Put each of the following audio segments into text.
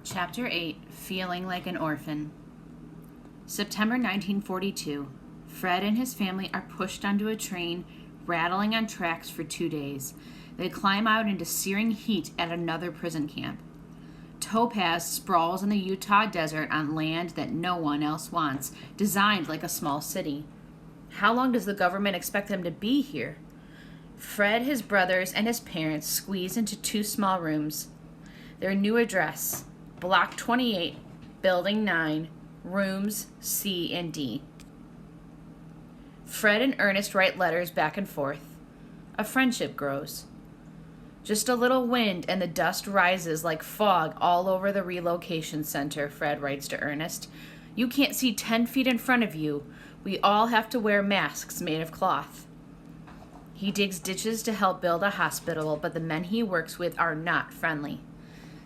Chapter 8, Feeling Like an Orphan. September 1942. Fred and his family are pushed onto a train, rattling on tracks for 2 days. They climb out into searing heat at another prison camp. Topaz sprawls in the Utah desert on land that no one else wants, designed like a small city. How long does the government expect them to be here? Fred, his brothers, and his parents squeeze into 2 small rooms. Their new address, Block 28, Building 9, Rooms C and D. Fred and Ernest write letters back and forth. A friendship grows. Just a little wind and the dust rises like fog all over the relocation center, Fred writes to Ernest. You can't see 10 feet in front of you. We all have to wear masks made of cloth. He digs ditches to help build a hospital, but the men he works with are not friendly.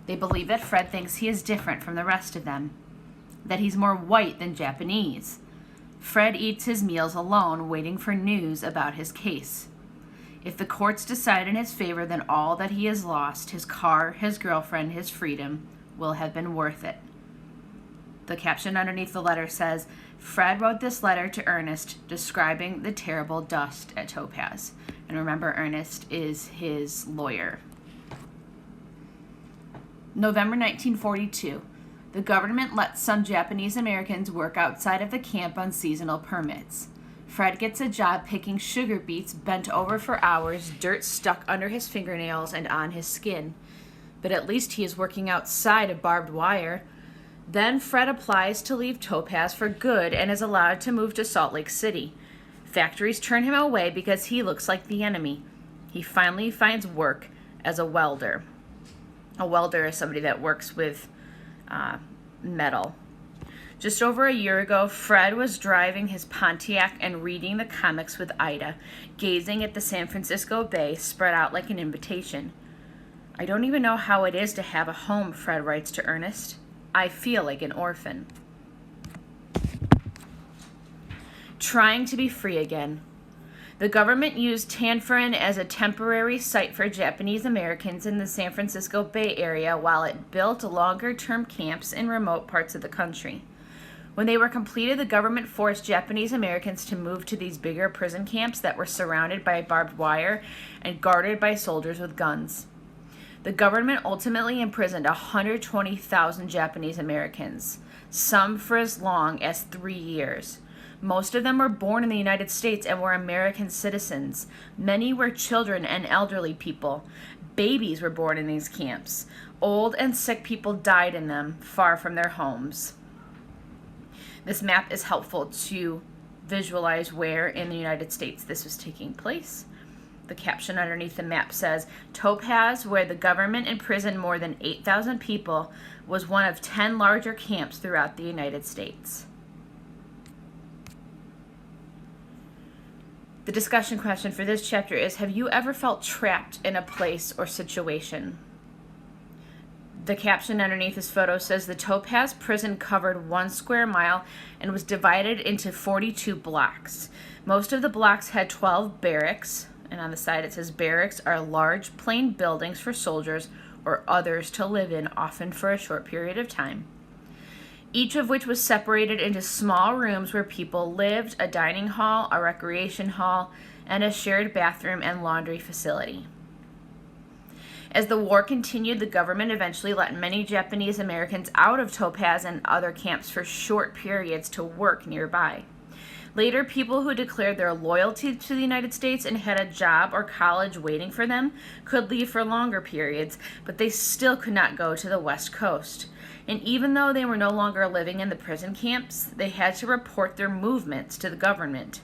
They believe that Fred thinks he is different from the rest of them, that he's more white than Japanese. Fred eats his meals alone, waiting for news about his case. If the courts decide in his favor, then all that he has lost, his car, his girlfriend, his freedom, will have been worth it. The caption underneath the letter says, Fred wrote this letter to Ernest describing the terrible dust at Topaz. And remember, Ernest is his lawyer. November 1942. The government lets some Japanese Americans work outside of the camp on seasonal permits. Fred gets a job picking sugar beets, bent over for hours, dirt stuck under his fingernails and on his skin. But at least he is working outside of barbed wire. Then Fred applies to leave Topaz for good and is allowed to move to Salt Lake City. Factories turn him away because he looks like the enemy. He finally finds work as a welder. A welder is somebody that works with metal. Just over a year ago, Fred was driving his Pontiac and reading the comics with Ida, gazing at the San Francisco Bay spread out like an invitation. I don't even know how it is to have a home, Fred writes to Ernest. I feel like an orphan. Trying to be free again. The government used Tanforan as a temporary site for Japanese Americans in the San Francisco Bay Area while it built longer-term camps in remote parts of the country. When they were completed, the government forced Japanese Americans to move to these bigger prison camps that were surrounded by barbed wire and guarded by soldiers with guns. The government ultimately imprisoned 120,000 Japanese Americans, some for as long as 3 years. Most of them were born in the United States and were American citizens. Many were children and elderly people. Babies were born in these camps. Old and sick people died in them, far from their homes. This map is helpful to visualize where in the United States this was taking place. The caption underneath the map says, Topaz, where the government imprisoned more than 8,000 people, was one of 10 larger camps throughout the United States. The discussion question for this chapter is, have you ever felt trapped in a place or situation? The caption underneath this photo says the Topaz prison covered 1 square mile and was divided into 42 blocks. Most of the blocks had 12 barracks, and on the side it says barracks are large plain buildings for soldiers or others to live in, often for a short period of time. Each of which was separated into small rooms where people lived, a dining hall, a recreation hall, and a shared bathroom and laundry facility. As the war continued, the government eventually let many Japanese Americans out of Topaz and other camps for short periods to work nearby. Later, people who declared their loyalty to the United States and had a job or college waiting for them could leave for longer periods, but they still could not go to the West Coast. And even though they were no longer living in the prison camps, they had to report their movements to the government.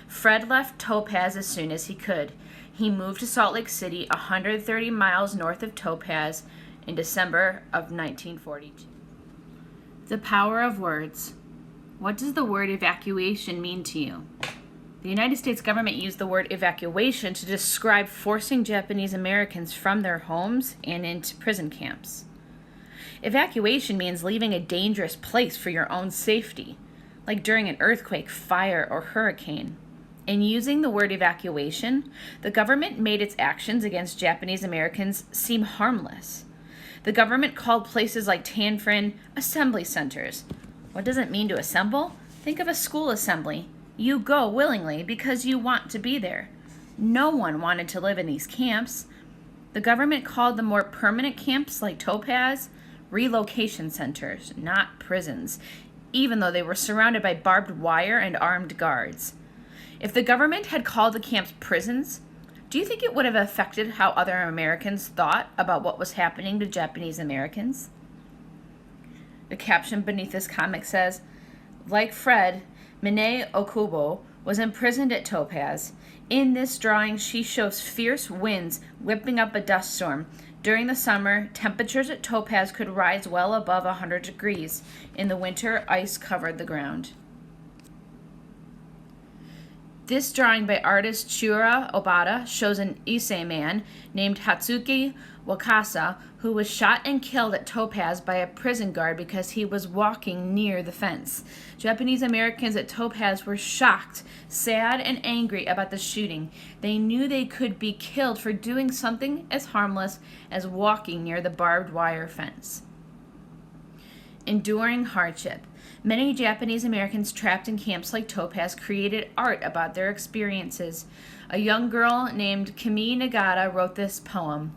Fred left Topaz as soon as he could. He moved to Salt Lake City, 130 miles north of Topaz, in December of 1942. The power of words. What does the word evacuation mean to you? The United States government used the word evacuation to describe forcing Japanese Americans from their homes and into prison camps. Evacuation means leaving a dangerous place for your own safety, like during an earthquake, fire, or hurricane. In using the word evacuation, the government made its actions against Japanese Americans seem harmless. The government called places like Tanfrin assembly centers. What does it mean to assemble? Think of a school assembly. You go willingly because you want to be there. No one wanted to live in these camps. The government called the more permanent camps like Topaz relocation centers, not prisons, even though they were surrounded by barbed wire and armed guards. If the government had called the camps prisons, do you think it would have affected how other Americans thought about what was happening to Japanese Americans? The caption beneath this comic says, like Fred, Mine Okubo was imprisoned at Topaz. In this drawing, she shows fierce winds whipping up a dust storm. During the summer, temperatures at Topaz could rise well above 100 degrees. In the winter, ice covered the ground. This drawing by artist Chiura Obata shows an Issei man named Hatsuki Wakasa who was shot and killed at Topaz by a prison guard because he was walking near the fence. Japanese Americans at Topaz were shocked, sad, and angry about the shooting. They knew they could be killed for doing something as harmless as walking near the barbed wire fence. Enduring hardship. Many Japanese Americans trapped in camps like Topaz created art about their experiences. A young girl named Kimi Nagata wrote this poem.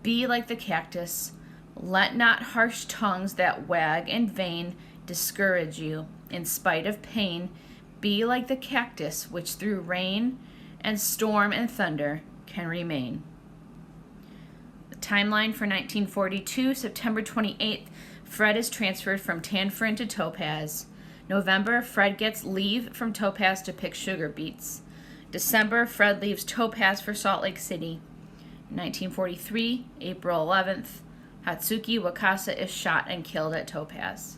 Be like the cactus. Let not harsh tongues that wag in vain discourage you. In spite of pain, be like the cactus which through rain and storm and thunder can remain. The timeline for 1942, September 28th, Fred is transferred from Tanfrin to Topaz. November, Fred gets leave from Topaz to pick sugar beets. December, Fred leaves Topaz for Salt Lake City. 1943, April 11th, Hatsuki Wakasa is shot and killed at Topaz.